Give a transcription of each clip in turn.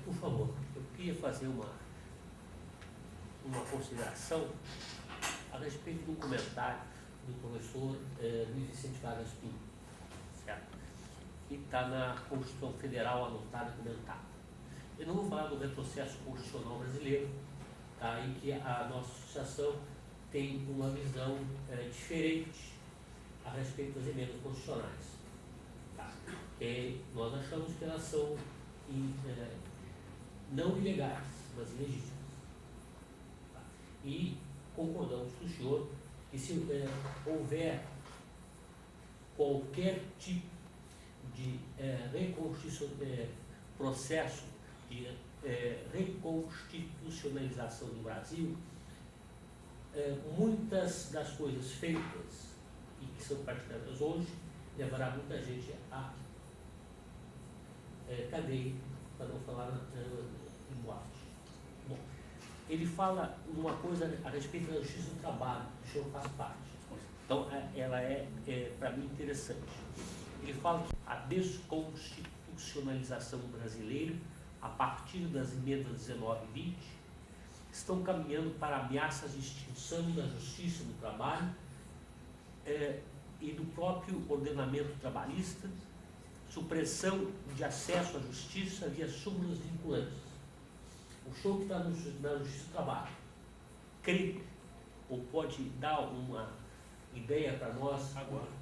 Por favor, eu queria fazer uma consideração a respeito de um comentário do professor Luiz Vicente Vargas Pinto, certo? Que está na Constituição Federal anotada e comentada. Eu não vou falar do retrocesso constitucional brasileiro, tá? Em que a nossa associação tem uma visão diferente a respeito das emendas constitucionais. Tá? Nós achamos que elas são não ilegais, mas ilegítimas. Tá? E concordamos com o senhor que se houver qualquer tipo de processo de reconstitucionalização do Brasil, muitas das coisas feitas e que são praticadas hoje levará muita gente a cadeia, para não falar em boate. Bom, ele fala uma coisa a respeito da justiça do trabalho, que o senhor faz parte. Então, ela para mim, interessante. Ele fala que a desconstitucionalização brasileira, a partir das emendas 19 e 20, estão caminhando para ameaças de extinção da justiça do trabalho e do próprio ordenamento trabalhista, supressão de acesso à justiça via súmulas vinculantes. O senhor que está na justiça do trabalho, crê ou pode dar uma ideia para nós agora?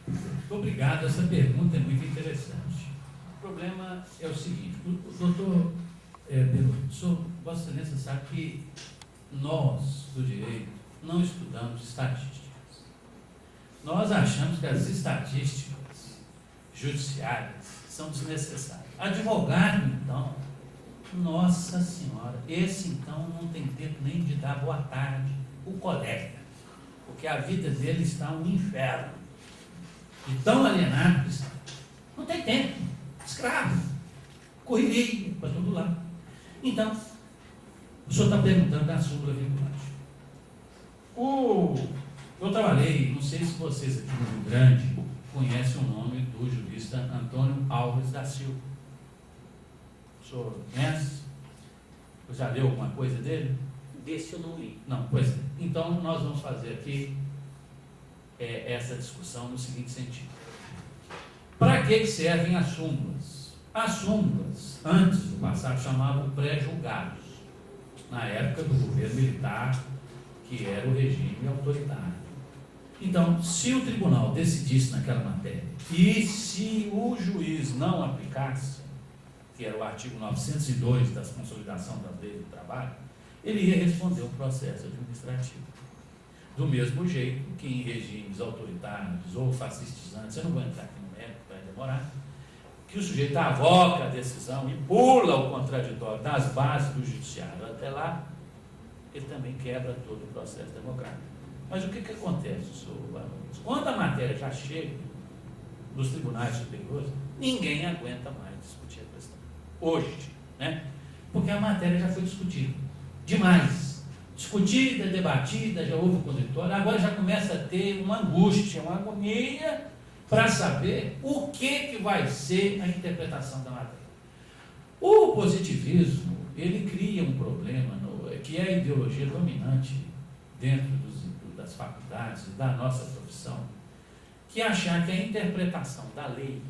Muito obrigado, essa pergunta é muito interessante. O problema é o seguinte, o doutor Vossa Excelência sabe que nós, do direito, não estudamos estatísticas. Nós achamos que as estatísticas judiciárias são desnecessárias. Advogado, então, nossa senhora, esse então não tem tempo nem de dar boa tarde o colega, porque a vida dele está um inferno. De tão alienado que está. Não tem tempo. Escravo. Correria para todo lado. Então, o senhor está perguntando da súmula vinculante. Eu trabalhei, não sei se vocês aqui no Rio Grande conhecem o nome do jurista Antônio Alves da Silva. O senhor conhece? Já leu alguma coisa dele? Desse eu não li. Não, pois é. Então, nós vamos fazer aqui essa discussão no seguinte sentido. Para que servem as súmulas? As súmulas, antes do passado, chamavam pré-julgados, na época do governo militar, que era o regime autoritário. Então, se o tribunal decidisse naquela matéria, e se o juiz não aplicasse, que era o artigo 902 da Consolidação das Leis do Trabalho, ele ia responder um processo administrativo. Do mesmo jeito que em regimes autoritários ou fascistizantes, eu não vou entrar aqui no mérito, vai demorar, que o sujeito avoca a decisão e pula o contraditório das bases do judiciário até lá, ele também quebra todo o processo democrático. Mas o que acontece, senhor Barões? Quando a matéria já chega nos tribunais superiores, ninguém aguenta mais discutir a questão. Hoje, né? Porque a matéria já foi discutida demais. Discutida, debatida, já houve contraditório, agora já começa a ter uma angústia, uma agonia para saber o que vai ser a interpretação da matéria. O positivismo, ele cria um problema, que é a ideologia dominante dentro das faculdades e da nossa profissão, que é achar que a interpretação da lei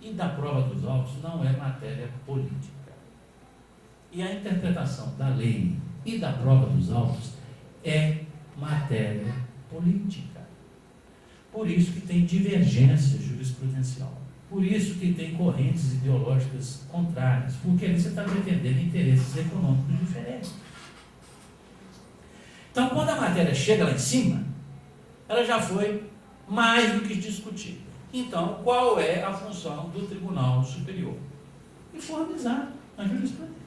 e da prova dos autos não é matéria política. E a interpretação da lei e da prova dos autos é matéria política. Por isso que tem divergência jurisprudencial. Por isso que tem correntes ideológicas contrárias. Porque você está defendendo interesses econômicos diferentes. Então, quando a matéria chega lá em cima, ela já foi mais do que discutida. Então, qual é a função do Tribunal Superior? Uniformizar a jurisprudência.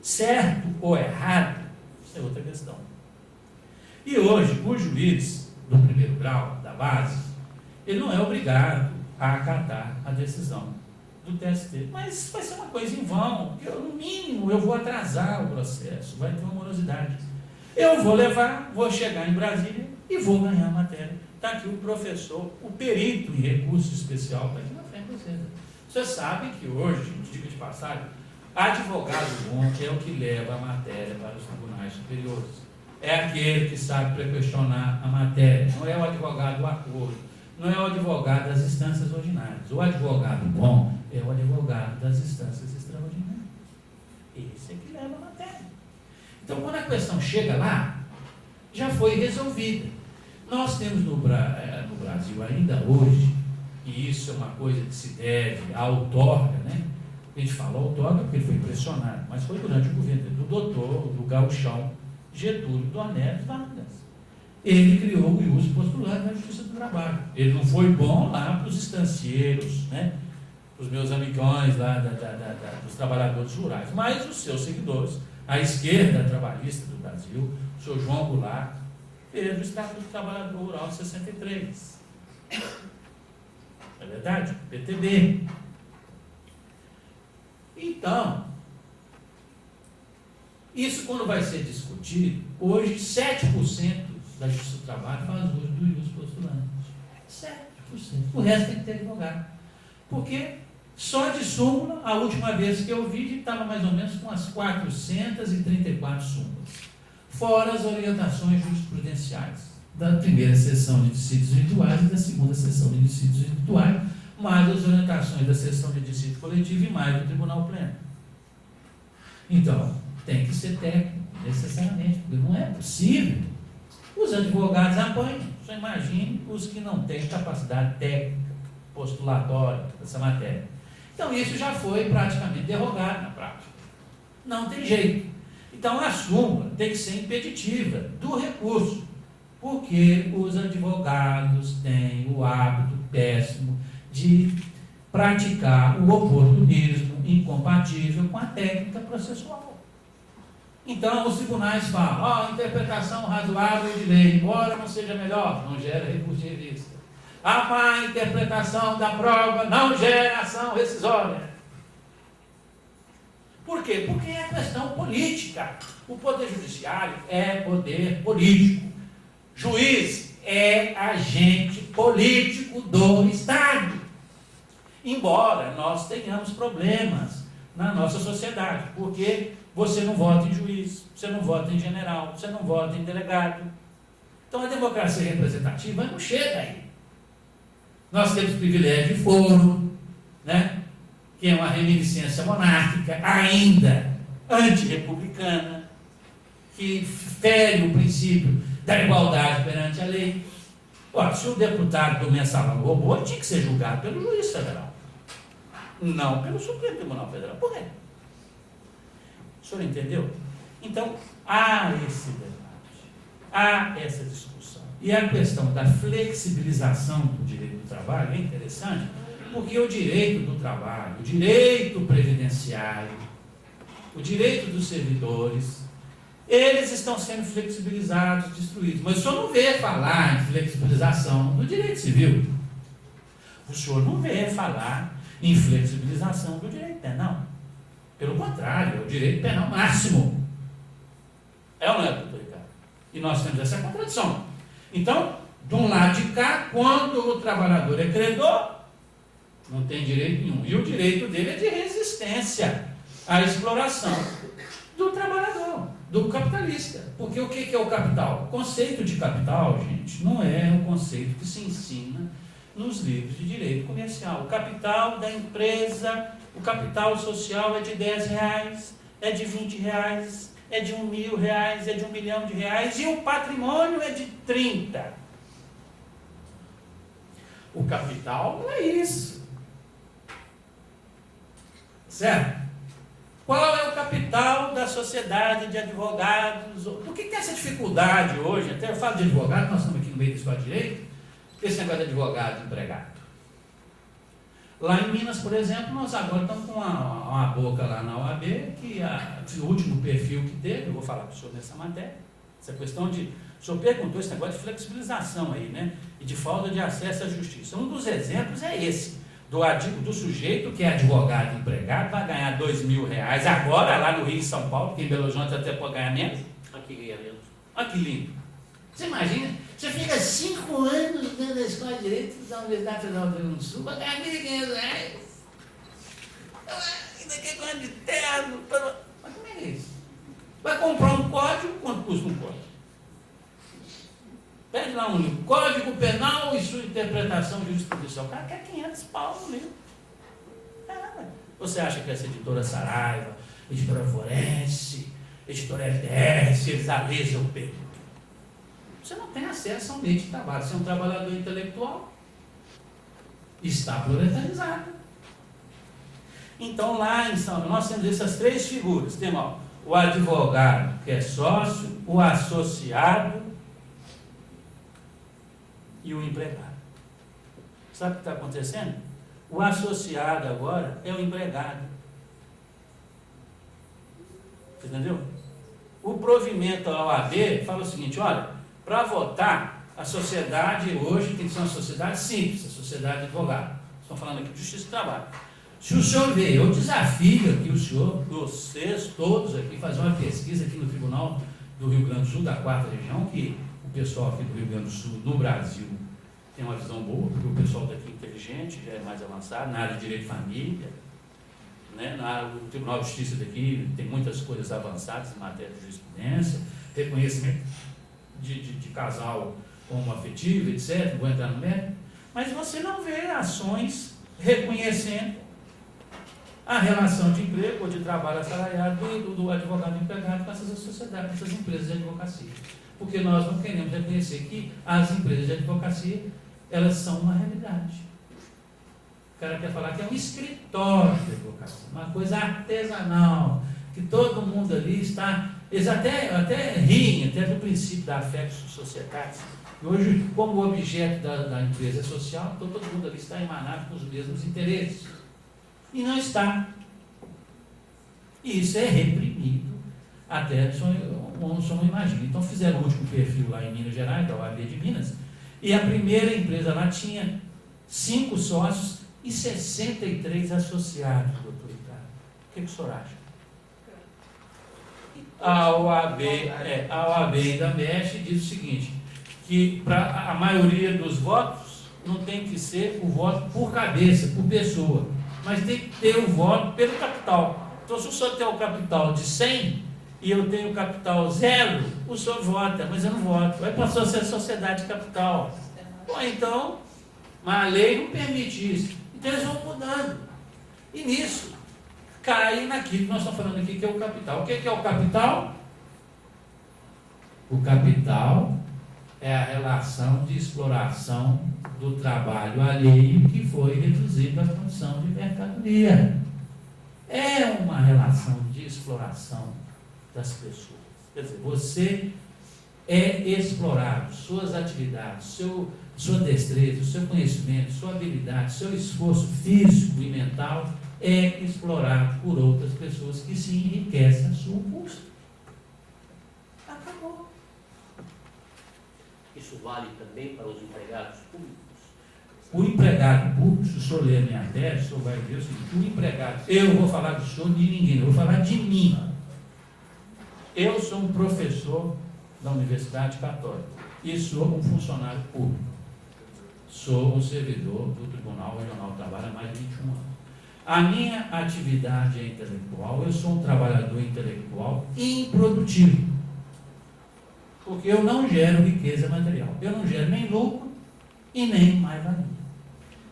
Certo ou errado, isso é outra questão. E hoje, o juiz do primeiro grau, da base, ele não é obrigado a acatar a decisão do TST. Mas vai ser uma coisa em vão, porque no mínimo eu vou atrasar o processo, vai ter uma morosidade. Eu vou levar, vou chegar em Brasília e vou ganhar a matéria. Está aqui o professor, o perito em recurso especial, está aqui na frente de vocês. Vocês sabem que hoje, diga de passagem, advogado bom é o que leva a matéria para os tribunais superiores. É aquele que sabe questionar a matéria, não é o advogado do acordo, não é o advogado das instâncias ordinárias. O advogado bom é o advogado das instâncias extraordinárias. Esse é que leva a matéria. Então, quando a questão chega lá, já foi resolvida. Nós temos no Brasil ainda hoje, e isso é uma coisa que se deve à outorga, né? A gente fala outorga porque ele foi pressionado, mas foi durante o governo do doutor, do gauchão Getúlio Dornelles Vargas. Ele criou o ius postulante na Justiça do Trabalho. Ele não foi bom lá para os estancieiros, né? Para os meus amigões lá dos trabalhadores rurais, mas os seus seguidores, a esquerda trabalhista do Brasil, o senhor João Goulart, fez o Estatuto do Trabalhador Rural de 63. É verdade? PTB. Então, isso quando vai ser discutido, hoje 7% da Justiça do Trabalho faz uso do ius postulante. 7%. O resto tem que ter advogado. Porque só de súmula, a última vez que eu vi, estava mais ou menos com as 434 súmulas. Fora as orientações jurisprudenciais da primeira sessão de dissídios rituais e da segunda sessão de dissídios rituais, mais as orientações da sessão de dissídio coletivo e mais do Tribunal Pleno. Então, tem que ser técnico, necessariamente, porque não é possível. Os advogados apanham. Só imagine os que não têm capacidade técnica, postulatória dessa matéria. Então, isso já foi praticamente derrogado na prática. Não tem jeito. Então, a súmula tem que ser impeditiva do recurso, porque os advogados têm o hábito péssimo de praticar o oportunismo incompatível com a técnica processual. Então, os tribunais falam, interpretação razoável de lei, embora não seja melhor, não gera recurso de revista. A má interpretação da prova não gera ação rescisória. Por quê? Porque é questão política. O poder judiciário é poder político. Juiz é agente político do Estado. Embora nós tenhamos problemas na nossa sociedade, porque você não vota em juiz, você não vota em general, você não vota em delegado. Então a democracia representativa não chega aí. Nós temos privilégio de foro, né? Que é uma reminiscência monárquica, ainda antirrepublicana, que fere o princípio da igualdade perante a lei. Ora, se o deputado do mensalão roubou, ele tinha que ser julgado pelo juiz federal, não pelo Supremo Tribunal Federal. Por quê? O senhor entendeu? Então, há esse debate, há essa discussão. E a questão da flexibilização do direito do trabalho é interessante, porque o direito do trabalho, o direito previdenciário, o direito dos servidores, eles estão sendo flexibilizados, destruídos. Mas o senhor não vê falar em flexibilização do direito civil. O senhor não vê falar em flexibilização do direito penal. Pelo contrário, é o direito penal máximo. É ou não é, doutor Ricardo? E nós temos essa contradição. Então, de um lado de cá, quando o trabalhador é credor, não tem direito nenhum. E o direito dele é de resistência à exploração do trabalhador, do capitalista. Porque o que é o capital? O conceito de capital, gente, não é um conceito que se ensina nos livros de direito comercial. O capital da empresa, o capital social é de R$10, é de R$20, é de R$1.000, é de R$1 milhão, e o patrimônio é de 30. O capital não é isso. Certo? Qual é o capital da sociedade de advogados? Por que tem essa dificuldade hoje? Até eu falo de advogado, nós estamos aqui no meio da escola de direito, esse negócio de advogado empregado. Lá em Minas, por exemplo, nós agora estamos com uma boca lá na OAB, que o último perfil que teve, eu vou falar para o senhor nessa matéria, essa questão de, o senhor perguntou esse negócio de flexibilização aí, né? E de falta de acesso à justiça. Um dos exemplos é esse, do sujeito que é advogado empregado, vai ganhar R$2.000 agora, lá no Rio e São Paulo, porque em Belo Horizonte até pode ganhar menos. Aqui ganha menos. Olha que lindo. Você imagina, você fica 5 anos dentro da escola de direito da Universidade Federal do Rio Grande do Sul, vai ganhar R$1.500. Ainda quer ganhar de terno. Mas como é que é isso? Vai comprar um código, quanto custa um código? Pede lá um livro, Código Penal e sua interpretação jurisprudicial. O cara quer 500 pau no livro. Você acha que essa editora Saraiva, editora Forense, editora LDS, eles alisam o peito? Você não tem acesso a um meio de trabalho. Você é um trabalhador intelectual. Está proletarizado. Então, lá em São Paulo, nós temos essas três figuras. Temos o advogado, que é sócio, o associado e o empregado. Sabe o que está acontecendo? O associado agora é o empregado. Você entendeu? O provimento à OAB fala o seguinte: olha, para votar, a sociedade hoje tem que ser uma sociedade simples, a sociedade de advogado. Estão falando aqui de justiça do trabalho. Se o senhor vê, eu desafio aqui o senhor, vocês todos aqui, fazer uma pesquisa aqui no Tribunal do Rio Grande do Sul, da 4ª Região, que o pessoal aqui do Rio Grande do Sul, no Brasil, tem uma visão boa, porque o pessoal daqui é inteligente, já é mais avançado, na área de direito de família, né? O Tribunal de Justiça daqui tem muitas coisas avançadas em matéria de jurisprudência, reconhecimento de casal homoafetivo, etc., não vou entrar no mérito, mas você não vê ações reconhecendo a relação de emprego ou de trabalho assalariado do advogado empregado com essas sociedades, com essas empresas de advocacia. Porque nós não queremos reconhecer que as empresas de advocacia, elas são uma realidade. O cara quer falar que é um escritório de advocacia, uma coisa artesanal, que todo mundo ali está... Eles até riem, até do princípio da affectio societatis. E hoje, como o objeto da empresa é social, então todo mundo ali está emanado com os mesmos interesses. E não está. E isso é reprimido até onde só não imagina. Então fizeram o último perfil lá em Minas Gerais, da OAB de Minas, e a primeira empresa lá tinha 5 sócios e 63 associados, doutor Ricardo. O que o senhor acha? A OAB ainda mexe e diz o seguinte, que para a maioria dos votos não tem que ser o voto por cabeça, por pessoa, mas tem que ter o voto pelo capital. Então, se o senhor tem o capital de 100 e eu tenho o capital 0, o senhor vota, mas eu não voto. Aí passou a ser sociedade de capital. Bom, então, mas a lei não permite isso. Então, eles vão mudando. E nisso, cai naquilo que nós estamos falando aqui, que é o capital. O que é o capital? O capital é a relação de exploração do trabalho alheio que foi reduzido à condição de mercadoria. É uma relação de exploração das pessoas. Quer dizer, você é explorado, suas atividades, sua destreza, o seu conhecimento, sua habilidade, seu esforço físico e mental é explorado por outras pessoas que se enriquecem a sua custa. Acabou. Isso vale também para os empregados públicos? O empregado público, se o senhor ler a minha tese, o senhor vai ver o seguinte: o empregado, eu não vou falar do senhor de ninguém, eu vou falar de mim. Eu sou um professor da Universidade Católica e sou um funcionário público. Sou um servidor do Tribunal Regional do Trabalho há mais de 21 anos. A minha atividade é intelectual, eu sou um trabalhador intelectual improdutivo. Porque eu não gero riqueza material. Eu não gero nem lucro e nem mais-valia.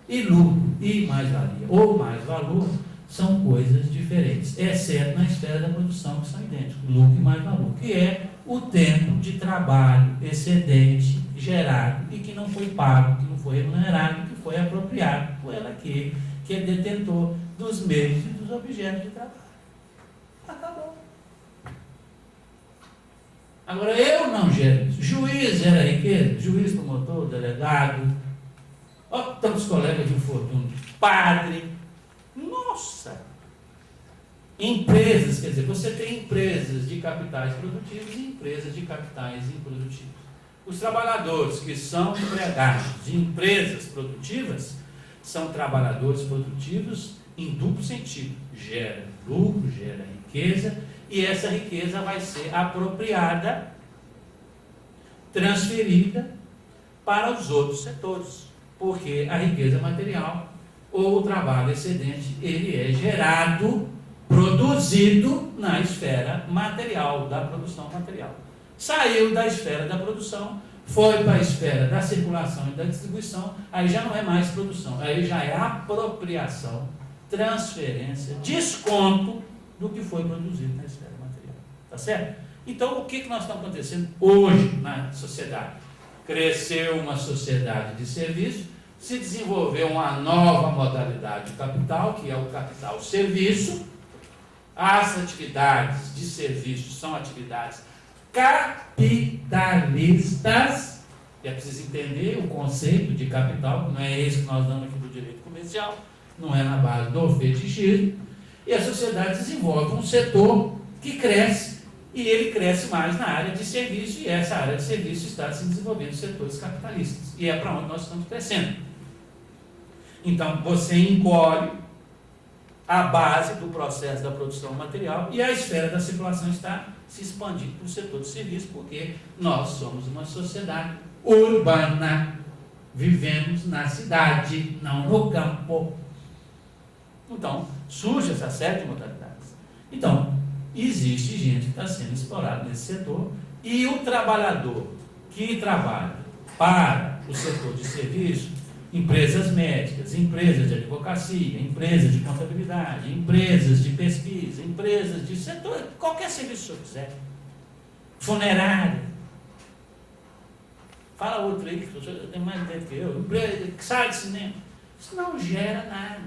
E lucro e mais-valia, ou mais-valor, são coisas diferentes, exceto na esfera da produção, que são idênticos, lucro e mais-valor, que é o tempo de trabalho excedente gerado e que não foi pago, que não foi remunerado, que foi apropriado por aquele que é detentor dos meios e dos objetos de trabalho. Acabou. Agora, eu não gero isso. Juiz gera riqueza, juiz, promotor, delegado, tantos colegas de infortúnio, padre. Nossa! Empresas, quer dizer, você tem empresas de capitais produtivos e empresas de capitais improdutivos. Os trabalhadores que são empregados de empresas produtivas são trabalhadores produtivos em duplo sentido. Gera lucro, gera riqueza, e essa riqueza vai ser apropriada, transferida para os outros setores, porque a riqueza material ou o trabalho excedente, ele é gerado, produzido na esfera material, da produção material. Saiu da esfera da produção, foi para a esfera da circulação e da distribuição, aí já não é mais produção, aí já é apropriação, transferência, desconto do que foi produzido na esfera material. Tá certo? Então, o que nós estamos acontecendo hoje na sociedade? Cresceu uma sociedade de serviço, se desenvolveu uma nova modalidade de capital, que é o capital-serviço. As atividades de serviço são atividades capitalistas, e é preciso entender o conceito de capital, que não é esse que nós damos aqui do direito comercial, não é na base do fetichismo, e a sociedade desenvolve um setor que cresce, e ele cresce mais na área de serviço, e essa área de serviço está se desenvolvendo em setores capitalistas, e é para onde nós estamos crescendo. Então, você encolhe a base do processo da produção material e a esfera da circulação está se expandindo para o setor de serviço, porque nós somos uma sociedade urbana, vivemos na cidade, não no campo. Então, surge essa série de modalidades. Então, existe gente que está sendo explorada nesse setor, e o trabalhador que trabalha para o setor de serviço, empresas médicas, empresas de advocacia, empresas de contabilidade, empresas de pesquisa, empresas de setor, qualquer serviço que você quiser, funerária, fala outro aí, que você tem mais ideia que eu, sala de cinema, isso não gera nada,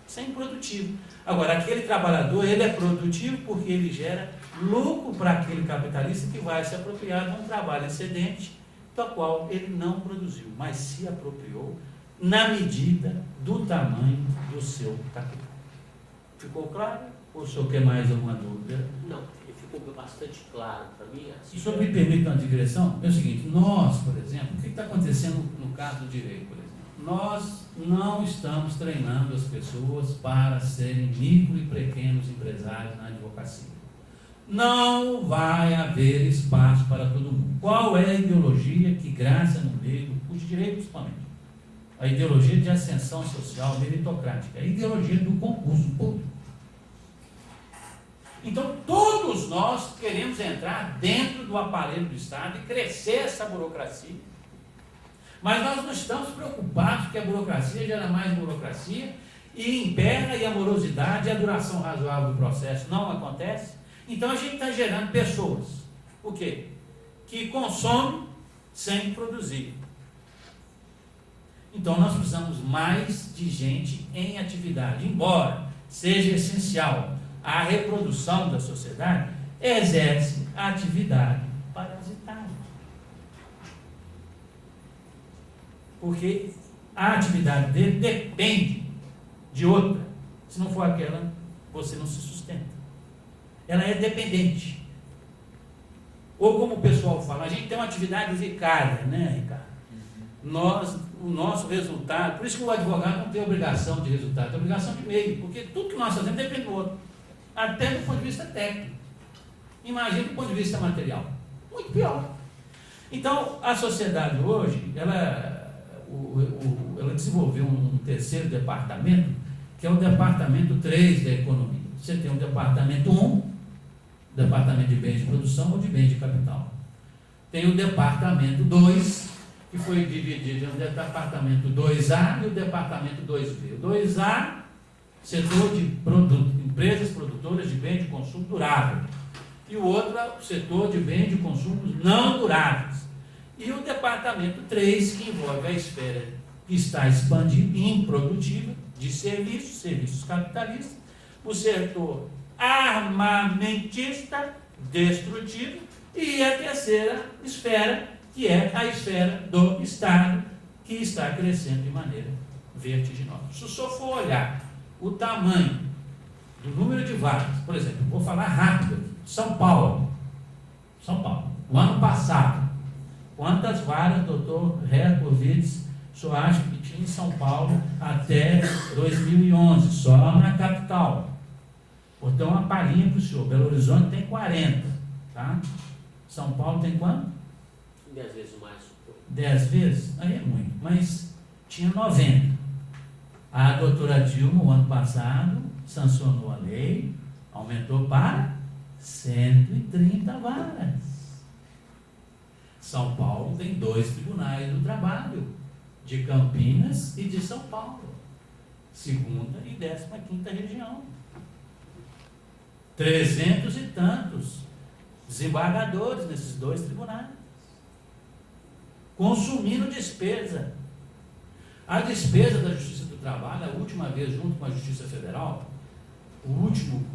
isso é improdutivo. Agora, aquele trabalhador, ele é produtivo porque ele gera lucro para aquele capitalista que vai se apropriar de um trabalho excedente, do qual ele não produziu, mas se apropriou na medida do tamanho do seu capital. Ficou claro? Ou o senhor quer mais alguma dúvida? Não, ficou bastante claro para mim. Se o senhor me permite uma digressão, é o seguinte, nós, por exemplo, o que está acontecendo no caso do direito, por exemplo? Nós não estamos treinando as pessoas para serem micro e pequenos empresários na advocacia. Não vai haver espaço para todo mundo. Qual é a ideologia que graça no meio do curso de direito, principalmente? A ideologia de ascensão social meritocrática, a ideologia do concurso público. Então, todos nós queremos entrar dentro do aparelho do Estado e crescer essa burocracia. Mas nós não estamos preocupados que a burocracia gera mais burocracia e emperra, e a morosidade e a duração razoável do processo não acontece. Então a gente está gerando pessoas, o quê? Que consomem sem produzir. Então nós precisamos mais de gente em atividade, embora seja essencial a reprodução da sociedade, exerce atividade parasitária. Porque a atividade dele depende de outra. Se não for aquela, você não se sustenta. Ela é dependente. Ou como o pessoal fala, a gente tem uma atividade vicária, né, Ricardo? O nosso resultado, por isso que o advogado não tem obrigação de resultado, tem obrigação de meio, porque tudo que nós fazemos depende do outro, até do ponto de vista técnico. Imagina do ponto de vista material. Muito pior. Então, a sociedade hoje, ela desenvolveu um terceiro departamento, que é o departamento 3 da economia. Você tem o departamento 1, departamento de bens de produção ou de bens de capital. Tem o departamento 2, que foi dividido em um departamento 2A e o departamento 2B. O 2A, setor de empresas produtoras de bens de consumo durável. E o outro é o setor de bens de consumo não duráveis. E o departamento 3, que envolve a esfera que está expandida, improdutiva, de serviços capitalistas, o setor armamentista, destrutivo, e a terceira esfera, que é a esfera do Estado, que está crescendo de maneira vertiginosa. Se o senhor for olhar o tamanho do número de vagas, por exemplo, vou falar rápido aqui, São Paulo, o ano passado, quantas vagas, doutor Herkovitz, o senhor acha que tinha em São Paulo até 2011, só na capital? Vou dar uma palhinha para o senhor. Belo Horizonte tem 40, tá? São Paulo tem quanto? 10 vezes mais. 10 vezes? Aí é muito, mas tinha 90. A doutora Dilma, o ano passado, sancionou a lei, aumentou para 130 varas. São Paulo tem 2 tribunais do trabalho, de Campinas e de São Paulo, 2ª e 15ª região. 300 e tantos desembargadores nesses 2 tribunais, consumindo despesa. A despesa da Justiça do Trabalho, a última vez junto com a Justiça Federal, o último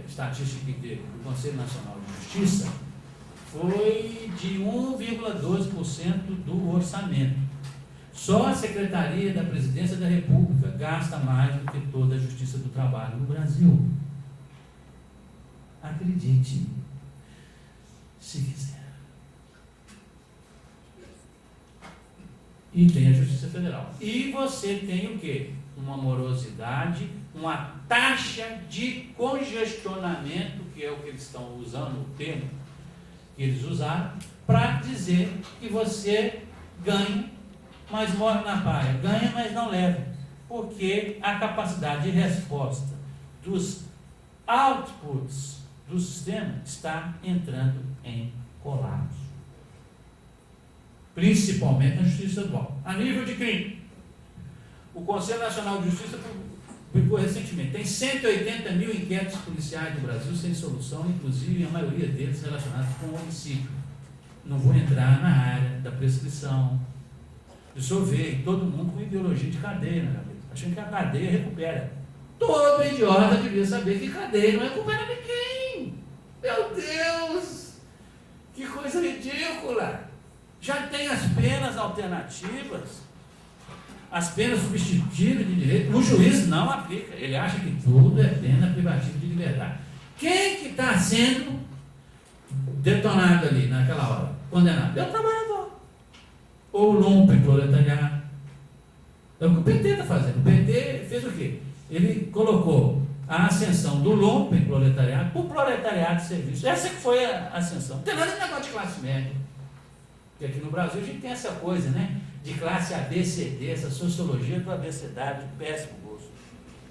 estatística que teve do Conselho Nacional de Justiça foi de 1,12% do orçamento. Só a Secretaria da Presidência da República gasta mais do que toda a Justiça do Trabalho no Brasil. Acredite, se quiser. E tem a Justiça Federal. E você tem o quê? Uma morosidade, uma taxa de congestionamento, que é o que eles estão usando, o termo que eles usaram, para dizer que você ganha, mas mora na praia. Ganha, mas não leva. Porque a capacidade de resposta dos outputs do sistema está entrando em colapso. Principalmente na Justiça Estadual. A nível de crime, o Conselho Nacional de Justiça publicou recentemente, tem 180 mil inquéritos policiais no Brasil sem solução, inclusive a maioria deles relacionados com homicídio. Não vou entrar na área da prescrição. O senhor vê todo mundo com ideologia de cadeia na cabeça, achando que a cadeia recupera. Todo idiota devia saber que cadeia não recupera ninguém. Meu Deus! Que coisa ridícula! Já tem as penas alternativas, as penas substitutivas de direito. O juiz não aplica. Ele acha que tudo é pena privativa de liberdade. Quem que está sendo detonado ali naquela hora? Condenado? É o trabalhador. Ou o lumpen proletariado. É o que o PT está fazendo. O PT fez o quê? Ele colocou a ascensão do lumpen proletariado para o proletariado de serviço. Essa que foi a ascensão. Não tem nada de negócio de classe média. Porque aqui no Brasil a gente tem essa coisa, né? De classe ABCD, essa sociologia do abecedário de péssimo gosto.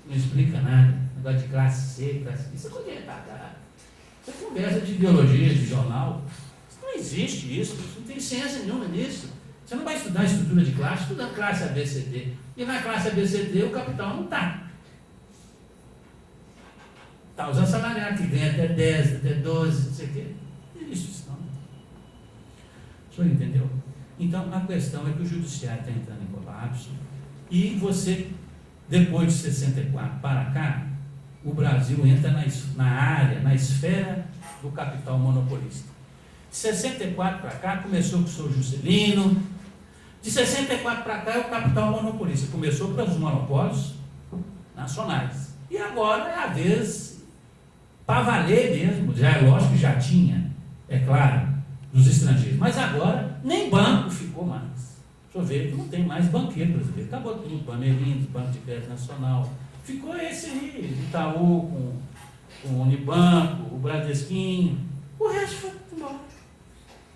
Não explica nada. Negócio de classe C, classe B. Isso é coisa retardada. Isso é conversa de ideologia, de jornal. Isso não existe isso. Não tem ciência nenhuma nisso. Você não vai estudar a estrutura de classe, estudando classe ABCD. E na classe ABCD o capital não está. Está os assalariados que ganham até 10, até 12, não sei o quê. Isso não. O senhor entendeu? Então, a questão é que o judiciário está entrando em colapso e você, depois de 64 para cá, o Brasil entra na área, na esfera do capital monopolista. De 64 para cá, começou com o senhor Juscelino. De 64 para cá, é o capital monopolista. Começou para os monopólios nacionais. E agora é a vez para valer mesmo. Já é lógico que já tinha, é claro, dos estrangeiros. Mas agora, nem banco ficou mais. Deixa eu ver, que não tem mais banqueiro brasileiro. Acabou tudo, Bamerins, Banco de Crédito Nacional. Ficou esse aí, Itaú, com o Unibanco, o Bradesquinho. O resto foi embora.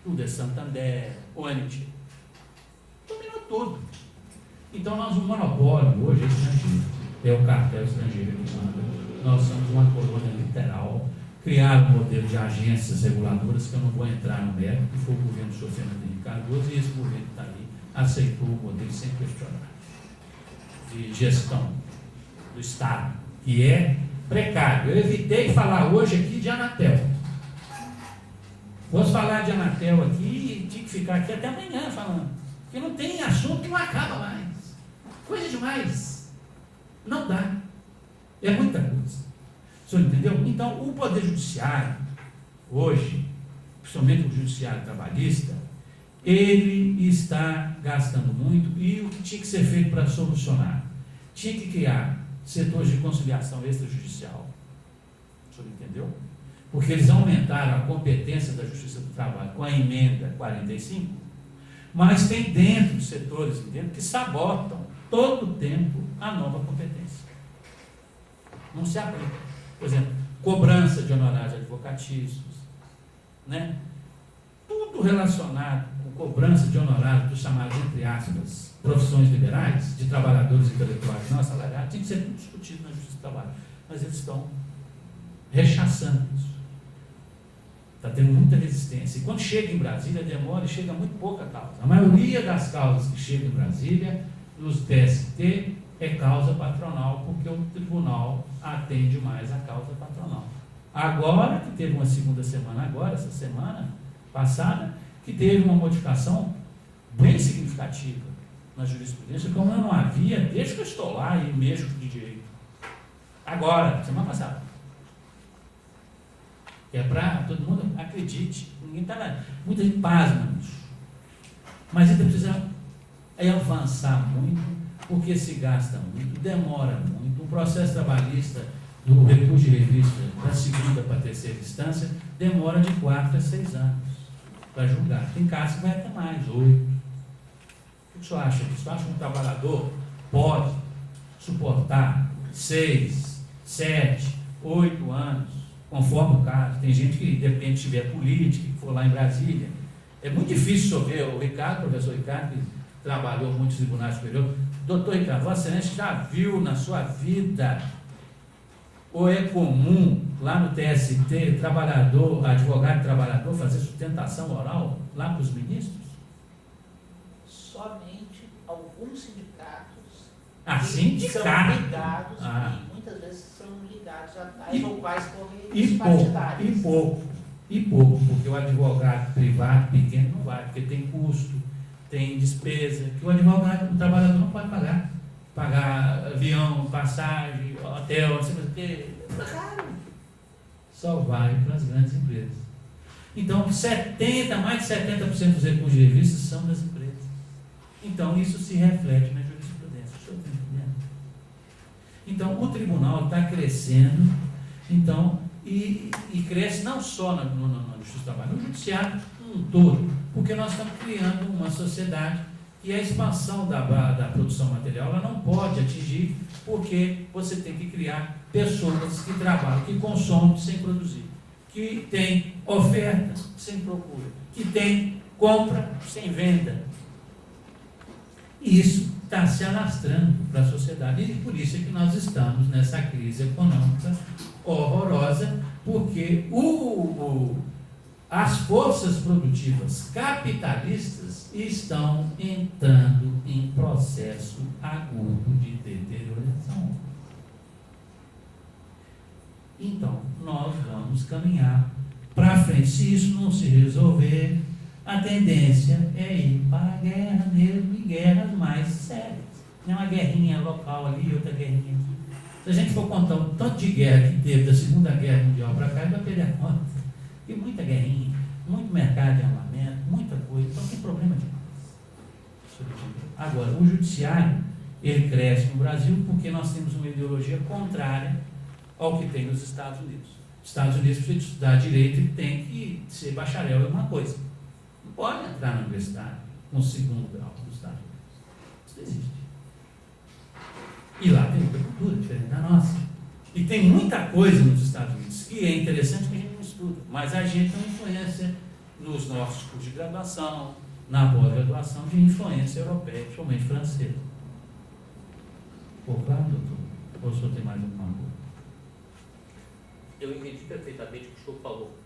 Tudo é Santander, ONT. Dominou tudo. Então, nós, o monopólio hoje é estrangeiro. É o cartel estrangeiro que manda. Nós somos uma colônia literal. Criaram um modelo de agências reguladoras, que eu não vou entrar no mérito, que foi o governo do senhor Fernando Henrique Cardoso, e esse governo que está ali aceitou o modelo sem questionar, de gestão do Estado, que é precário. Eu evitei falar hoje aqui de Anatel. Fosse falar de Anatel aqui, tinha que ficar aqui até amanhã falando, porque não tem assunto que não acaba mais. Coisa demais. Não dá. É muita coisa. O senhor entendeu? Então, o Poder Judiciário, hoje, principalmente o Judiciário Trabalhista, ele está gastando muito, e o que tinha que ser feito para solucionar? Tinha que criar setores de conciliação extrajudicial. O senhor entendeu? Porque eles aumentaram a competência da Justiça do Trabalho com a emenda 45, mas tem dentro dos setores que sabotam todo o tempo a nova competência. Não se aplica. Por exemplo, cobrança de honorários advocatícios, né? Tudo relacionado com cobrança de honorário dos chamados, entre aspas, profissões liberais, de trabalhadores intelectuais não assalariados, tem que ser tudo discutido na Justiça do Trabalho. Mas eles estão rechaçando isso. Está tendo muita resistência. E quando chega em Brasília, demora e chega muito pouca causa. A maioria das causas que chegam em Brasília, nos TST, é causa patronal, porque o tribunal atende mais a causa patronal. Agora, que teve uma segunda semana, essa semana passada, que teve uma modificação bem significativa na jurisprudência, como não havia desde que eu estou lá e mexo de direito. Agora, semana passada. É para todo mundo acredite, ninguém está lá. Muita gente pasma nisso. Mas ainda precisa avançar muito, porque se gasta muito, demora muito. O processo trabalhista do recurso de revista da segunda para a terceira instância demora de 4 a 6 anos para julgar. Tem casos que vai até mais, 8. O que o senhor acha? O senhor acha que um trabalhador pode suportar 6, 7, 8 anos, conforme o caso? Tem gente que, depende se tiver política, que for lá em Brasília. É muito difícil o senhor ver o Ricardo, o professor Ricardo, que trabalhou muito no Tribunal Superior. Doutor Ricardo, Vossa Excelência já viu na sua vida, ou é comum lá no TST, advogado trabalhador, fazer sustentação oral lá para os ministros? Somente alguns sindicatos Sindicatos são ligados, e muitas vezes são ligados a tais ou quais correios e partidários. pouco, porque o advogado privado pequeno não vai, porque tem custo, tem despesa, que o advogado, o trabalhador não pode pagar avião, passagem, hotel, não sei mais o que, é caro. Só vai para as grandes empresas. Então, mais de 70% dos recursos de revista são das empresas. Então, isso se reflete na jurisprudência. O senhor está entendendo? Então, o tribunal está crescendo, então, e cresce não só na Justiça do Trabalho, no judiciário um todo, porque nós estamos criando uma sociedade e a expansão da produção material ela não pode atingir, porque você tem que criar pessoas que trabalham, que consomem sem produzir, que tem oferta sem procura, que tem compra sem venda. E isso está se alastrando para a sociedade, e por isso é que nós estamos nessa crise econômica horrorosa, porque as forças produtivas capitalistas estão entrando em processo agudo de deterioração. Então, nós vamos caminhar para frente. Se isso não se resolver, a tendência é ir para a guerra mesmo, e guerras mais sérias. Não é uma guerrinha local ali, outra guerrinha aqui. Se a gente for contar o tanto de guerra que teve da Segunda Guerra Mundial para cá, vai perder a conta. Tem muita guerrinha, muito mercado de armamento, muita coisa, então tem problema demais. Agora, o judiciário, ele cresce no Brasil porque nós temos uma ideologia contrária ao que tem nos Estados Unidos. Os Estados Unidos, para estudar direito, ele tem que ser bacharel em alguma coisa. Não pode entrar na universidade com o segundo grau dos Estados Unidos. Isso não existe. E lá tem muita cultura diferente da nossa. E tem muita coisa nos Estados Unidos que é interessante que a gente não estuda, mas a gente tem influência nos nossos cursos de graduação, na pós-graduação, de influência europeia, principalmente francesa. Ficou claro, doutor? Ou o senhor tem mais alguma coisa? Eu entendi perfeitamente o que o senhor falou.